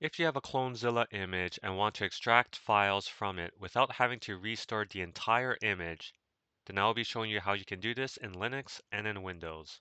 If you have a Clonezilla image and want to extract files from it without having to restore the entire image, then I'll be showing you how you can do this in Linux and in Windows.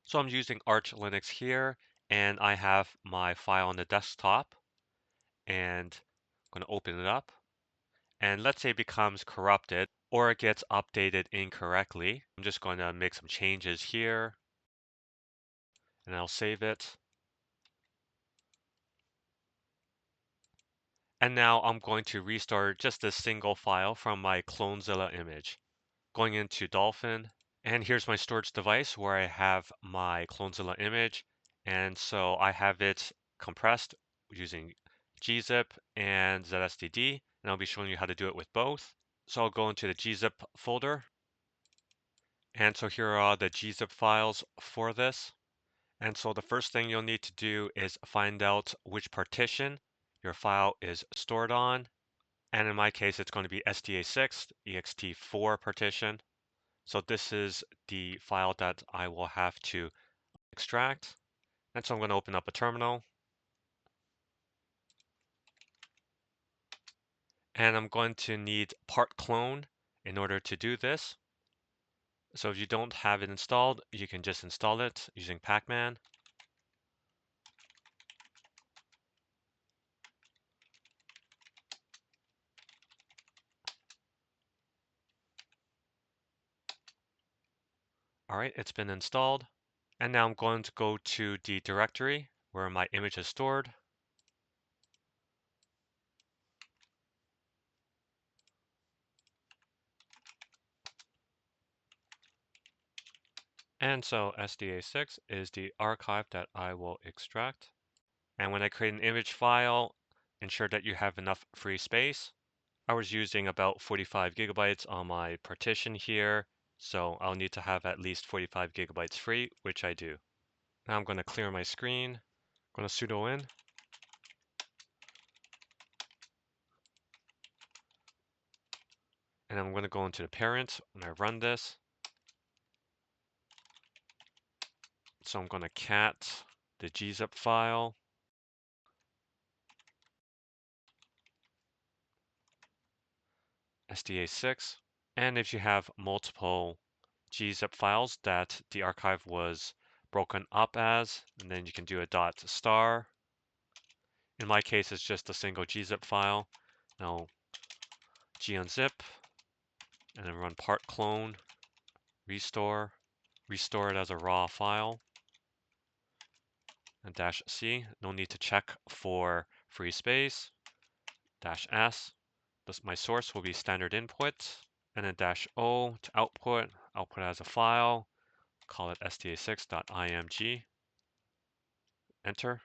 So I'm using Arch Linux here, and I have my file on the desktop, and I'm going to open it up. And let's say it becomes corrupted or it gets updated incorrectly. I'm just going to make some changes here, and I'll save it. And now I'm going to restore just a single file from my Clonezilla image. Going into Dolphin, and here's my storage device where I have my Clonezilla image. And so I have it compressed using gzip and zstd, and I'll be showing you how to do it with both. So I'll go into the gzip folder. And so here are the gzip files for this. And so the first thing you'll need to do is find out which partition your file is stored on. And in my case, it's going to be SDA6 ext4 partition. So this is the file that I will have to extract. And so I'm going to open up a terminal. And I'm going to need part clone in order to do this. So if you don't have it installed, you can just install it using pacman. All right, it's been installed. And now I'm going to go to the directory where my image is stored. And so SDA6 is the archive that I will extract. And when I create an image file, ensure that you have enough free space. I was using about 45 gigabytes on my partition here, so I'll need to have at least 45 gigabytes free, which I do. Now I'm going to clear my screen. I'm going to sudo in. And I'm going to go into the parent when I run this. So I'm going to cat the gzip file. SDA6. And if you have multiple gzip files that the archive was broken up as, and then you can do a dot star. In my case, it's just a single gzip file. Now gunzip, and then run part clone, restore it as a raw file, and -c. No need to check for free space. -s. My source will be standard input, and then -o to output as a file. Call it sda6.img. Enter.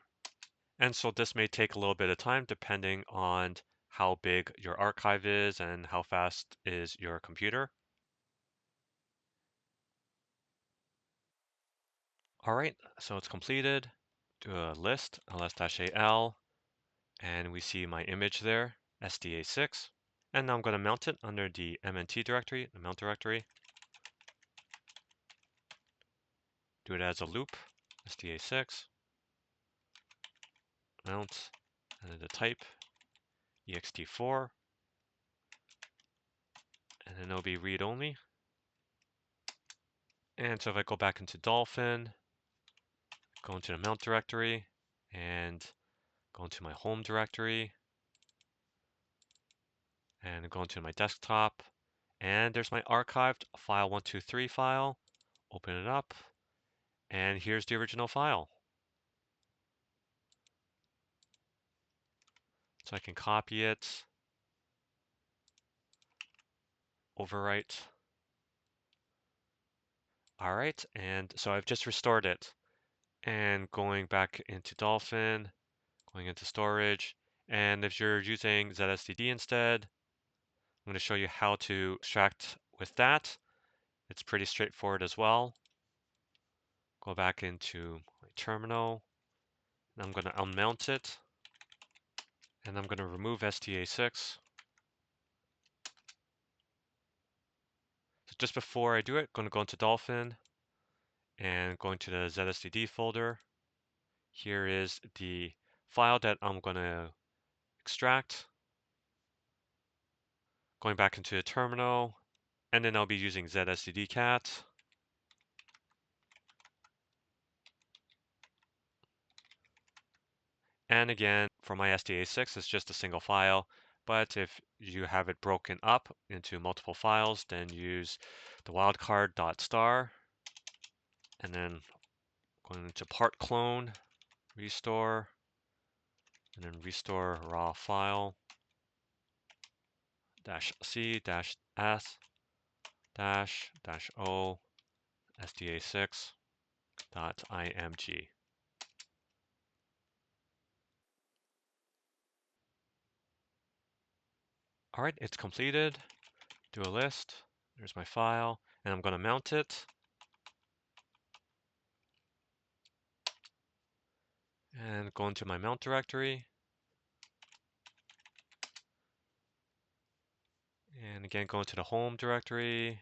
And so this may take a little bit of time depending on how big your archive is and how fast is your computer. All right, so it's completed. Do a list, ls-al, and we see my image there, SDA6. And now I'm going to mount it under the mnt directory, the mount directory. Do it as a loop, SDA6, mount, and then the type, ext4, and then it'll be read-only. And so if I go back into Dolphin, go into the mount directory, and go into my home directory, and go into my desktop, and there's my archived file 123 file. Open it up, and here's the original file. So I can copy it, overwrite. All right, and so I've just restored it. And going back into Dolphin, going into storage, and if you're using zstd instead, I'm going to show you how to extract with that. It's pretty straightforward as well. Go back into my terminal, and I'm going to unmount it, and I'm going to remove SDA6. So just before I do it, I'm going to go into Dolphin and go into the zstd folder. Here is the file that I'm going to extract, going back into the terminal, and then I'll be using zstd cat. And again, for my SDA6, it's just a single file, but if you have it broken up into multiple files, then use the wildcard.star, and then going into part clone, restore, and then restore raw file, -c -s -o sda6.img. All right, it's completed. Do a list. There's my file, and I'm going to mount it. And go into my mount directory. And again, go into the home directory,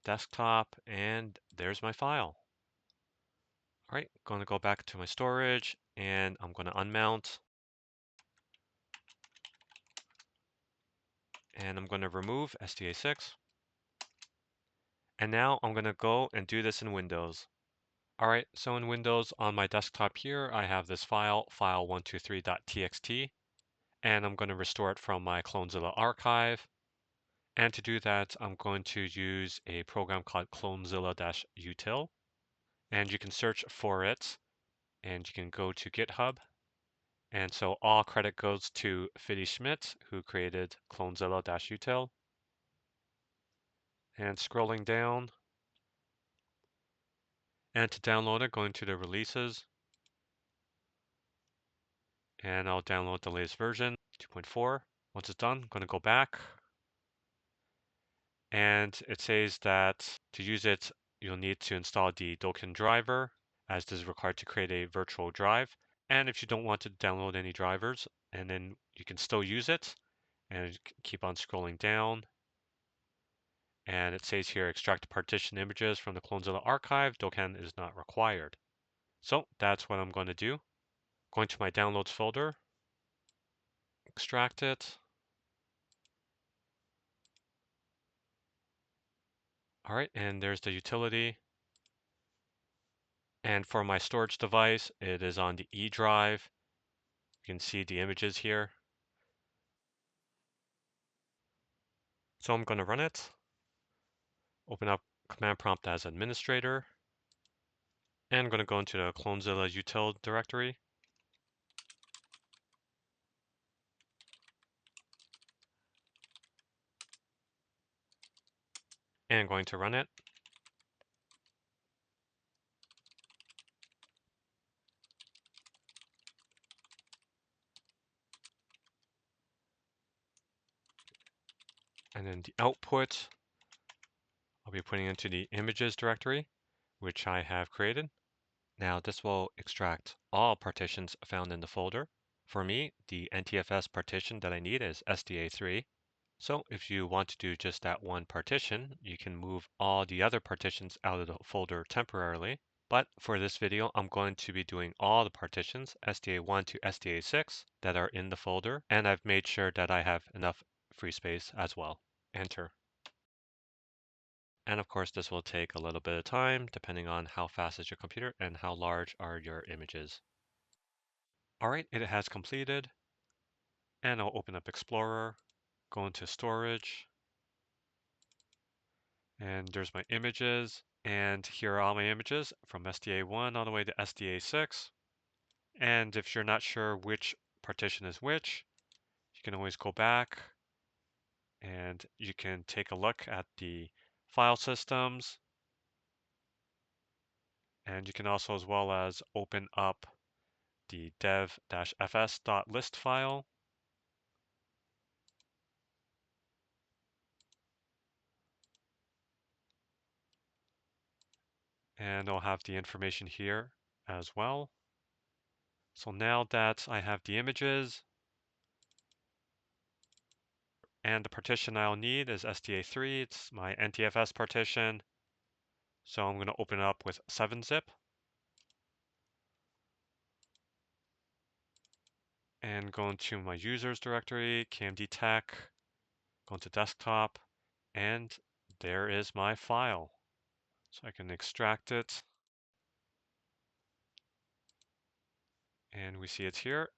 desktop, and there's my file. All right, going to go back to my storage, and I'm going to unmount. And I'm going to remove SDA6. And now I'm going to go and do this in Windows. All right, so in Windows on my desktop here, I have this file, file123.txt, and I'm going to restore it from my Clonezilla archive. And to do that, I'm going to use a program called Clonezilla-util, and you can search for it, and you can go to GitHub. And so all credit goes to Fiddy Schmidt, who created Clonezilla-util. And scrolling down, and to download it, going to the releases, and I'll download the latest version, 2.4. Once it's done, I'm going to go back, and it says that to use it, you'll need to install the Dokken driver, as this is required to create a virtual drive. And if you don't want to download any drivers, and then you can still use it, and keep on scrolling down. And it says here, extract partition images from the Clonezilla archive. Dokken is not required. So that's what I'm going to do. Going to my downloads folder, extract it. All right, and there's the utility. And for my storage device, it is on the E drive. You can see the images here. So I'm going to run it. Open up command prompt as administrator. And I'm going to go into the Clonezilla util directory. And I'm going to run it. And then the output, I'll be putting into the images directory, which I have created. Now this will extract all partitions found in the folder. For me, the NTFS partition that I need is SDA3. So if you want to do just that one partition, you can move all the other partitions out of the folder temporarily. But for this video, I'm going to be doing all the partitions, SDA1 to SDA6, that are in the folder, and I've made sure that I have enough free space as well. Enter. And of course, this will take a little bit of time, depending on how fast is your computer and how large are your images. All right, it has completed. And I'll open up Explorer, go into storage, and there's my images. And here are all my images from SDA1 all the way to SDA6. And if you're not sure which partition is which, you can always go back and you can take a look at the file systems. And you can also, as well as, open up the dev-fs.list file. And I'll have the information here as well. So now that I have the images, and the partition I'll need is SDA3. It's my NTFS partition. So I'm going to open it up with 7-zip. and go into my users directory, KMD Tech, go into desktop, and there is my file. So I can extract it, and we see it's here,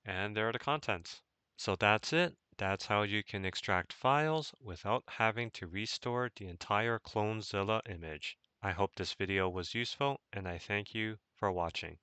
and there are the contents. So that's it. That's how you can extract files without having to restore the entire Clonezilla image. I hope this video was useful, and I thank you for watching.